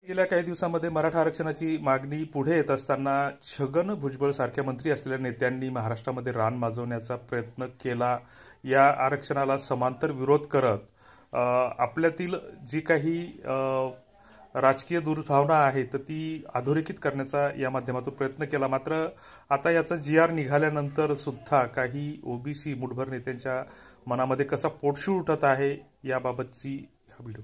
गेल्या काही दिवसांमध्ये मराठा आरक्षणाची मागणी पुढे येत असताना छगन भुजबळ सारख्या मंत्री असलेल्या नेत्यांनी महाराष्ट्रामध्ये रान माजवण्याचा प्रयत्न केला। या आरक्षणाला समांतर विरोध करत आपल्यातील जी काही राजकीय दुर्भावना आहे तर ती अधोरेखित करण्याचा या माध्यमातून प्रयत्न केला। मात्र आता याचा GR निघाल्यानंतर सुद्धा काही ओबीसी मुठभर नेत्यांच्या मनामध्ये कसा पोटशूळ उठत आहे याबाबतची हा व्हिडिओ।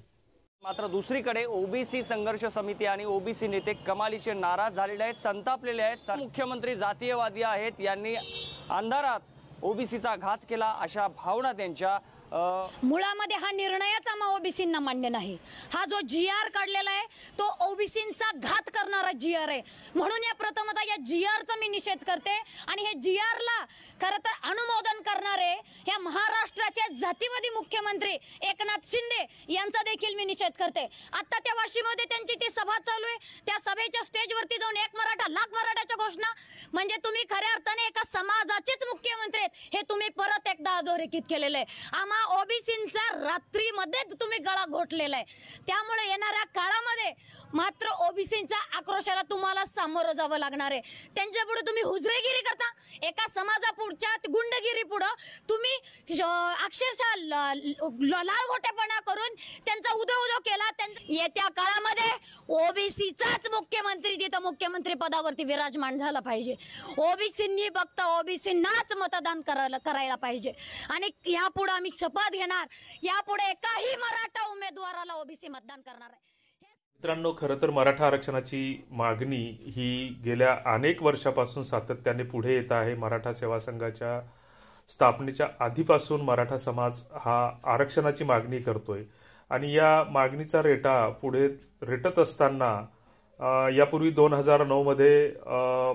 मात्र दुसरीकडे ओबीसी संघर्ष समिती आणि ओबीसी नेते कमालीचे नाराज झालेले आहेत, संतापलेले आहेत। मुख्यमंत्री जातीयवादी आहेत, यांनी अंधारात ओबीसीचा घात केला अशा भावना त्यांच्या मुळामध्ये हा निर्णयाचा ओबीसींना मान्य नाही। हा जो GR काढलेला आहे तो ओबीसींचा घात करणारा GR आहे। म्हणून या प्रथमतः या GRचा मी निषेध करते आणि हे GRला खरं तर अनुमोदन करणारे या महाराष्ट्राचे जातीवादी मुख्यमंत्री एकनाथ शिंदे यांचा देखील मी निषेध करते। आता त्या वाशीमध्ये त्यांची ती सभा चालू आहे, त्या सभेच्या स्टेजवरती जाऊन एक मराठा लाख मराठाच्या घोषणा, म्हणजे तुम्ही खऱ्या अर्थाने एका समाजाचेच मुख्यमंत्री आहेत हे तुम्ही परत एकदा अधोरेखित केलेले आहे। ओबीसींचा रात्रीमध्ये तुम्ही गळा घोटलेला आहे, त्यामुळे येणाऱ्या काळामध्ये मात्र ओबीसींचा आक्रोशाला तुम्हाला सामोरं जावं लागणार आहे। त्यांच्यापुढे तुम्ही हुजरेगिरी करता, एका समाजापुढच्या गुंडगिरी पुढे तुम्ही अक्षरशः लालगोटेपणा करून त्यांचा उदो केला। येत्या काळामध्ये ओबीसीचाच मुख्यमंत्री तिथं मुख्यमंत्री पदावरती विराजमान झाला पाहिजे। ओबीसींनी फक्त ओबीसींनाच मतदान करायला पाहिजे आणि यापुढे आम्ही शपथ घेणार, यापुढे एकाही मराठा उमेदवाराला ओबीसी मतदान करणार आहे। मित्रांनो, खरं तर मराठा आरक्षणाची मागणी ही गेल्या अनेक वर्षापासून सातत्याने पुढे येत आहे। मराठा सेवा संघाच्या स्थापनेच्या आधीपासून मराठा समाज हा आरक्षणाची मागणी करतोय आणि या मागणीचा रेटा पुढे रेटत असताना यापूर्वी 2009 मध्ये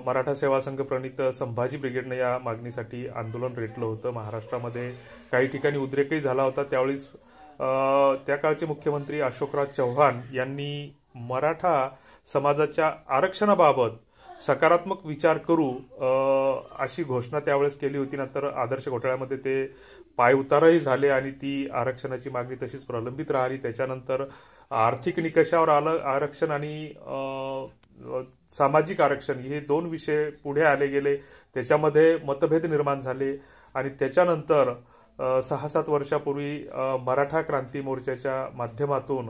मराठा सेवा संघ प्रणित संभाजी ब्रिगेडने या मागणीसाठी आंदोलन रेटलं होतं। महाराष्ट्रामध्ये काही ठिकाणी उद्रेकही झाला होता। त्यावेळेस त्या काळचे मुख्यमंत्री अशोकराव चव्हाण यांनी मराठा समाजाच्या आरक्षणाबाबत सकारात्मक विचार करू अशी घोषणा त्यावेळेस केली होती। नंतर आदर्श घोटाळ्यामध्ये ते पायउतारही झाले आणि ती आरक्षणाची मागणी तशीच प्रलंबित राहिली। त्याच्यानंतर आर्थिक निकषावर आरक्षण आणि सामाजिक आरक्षण हे दोन विषय पुढे आले गेले, त्याच्यामध्ये मतभेद निर्माण झाले आणि त्याच्यानंतर 6-7 वर्षापूर्वी मराठा क्रांती मोर्चाच्या माध्यमातून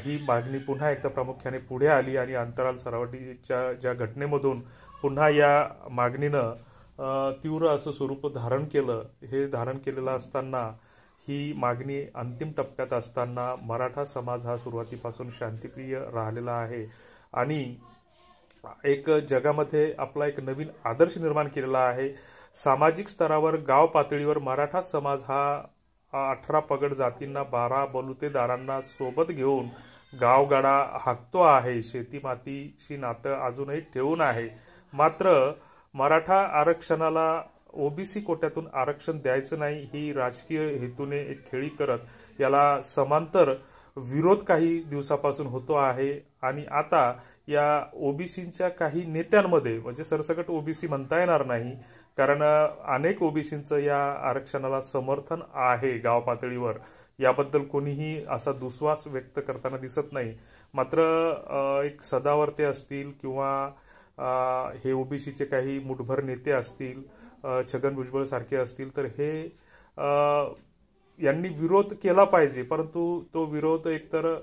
ही मागणी पुन्हा एकदा प्रामुख्याने पुढे आली आणि अंतराल सरावटीच्या ज्या घटनेमधून पुन्हा या मागणीनं तीव्र असं स्वरूप धारण केलं। हे धारण केलेलं असताना ही मागणी अंतिम टप्प्यात असताना मराठा समाज हा सुरुवातीपासून शांतिप्रिय राहिलेला आहे आणि एक जगामध्ये आपला एक नवीन आदर्श निर्माण केलेला आहे। सामाजिक स्तरावर गाव पातळीवर मराठा समाज हा 18 पगड जातींना 12 बलुतेदारांना सोबत घेऊन गावगाडा हाकतो आहे, शेती मातीशी नातं अजूनही ठेवून आहे। मात्र मराठा आरक्षणाला ओबीसी कोट्यातून आरक्षण द्यायचं नाही ही राजकीय हेतूने एक खेळी करत याला समांतर विरोध काही दिवसापासून होतो आहे आणि आता या ओबीसींच्या काही नेत्यांमध्ये, म्हणजे सरसकट ओबीसी म्हणता येणार नाही कारण अनेक ओबीसींचं या आरक्षणाला समर्थन आहे गाव पातळीवर, याबद्दल कोणीही असा दुस्वास व्यक्त करताना दिसत नाही। मात्र एक सदावर्ते असतील किंवा हे ओबीसीचे काही मुठभर नेते असतील, छगन भुजबळ सारखे असतील, तर हे यांनी विरोध केला पाहिजे, परंतु तो विरोध एकतर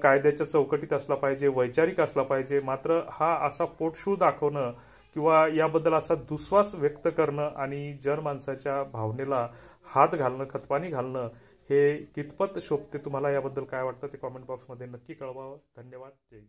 कायद्याच्या चौकटीत असला पाहिजे, वैचारिक असला पाहिजे। मात्र हा असा पोटशूळ दाखवणं किंवा याबद्दल असा दुस्वास व्यक्त करणं आणि जनमानसाच्या भावनेला हात घालणं, खतपाणी घालणं हे कितपत शोभते? तुम्हाला याबद्दल काय वाटतं ते कॉमेंट बॉक्समध्ये नक्की कळवावं। धन्यवाद। जय हिंद।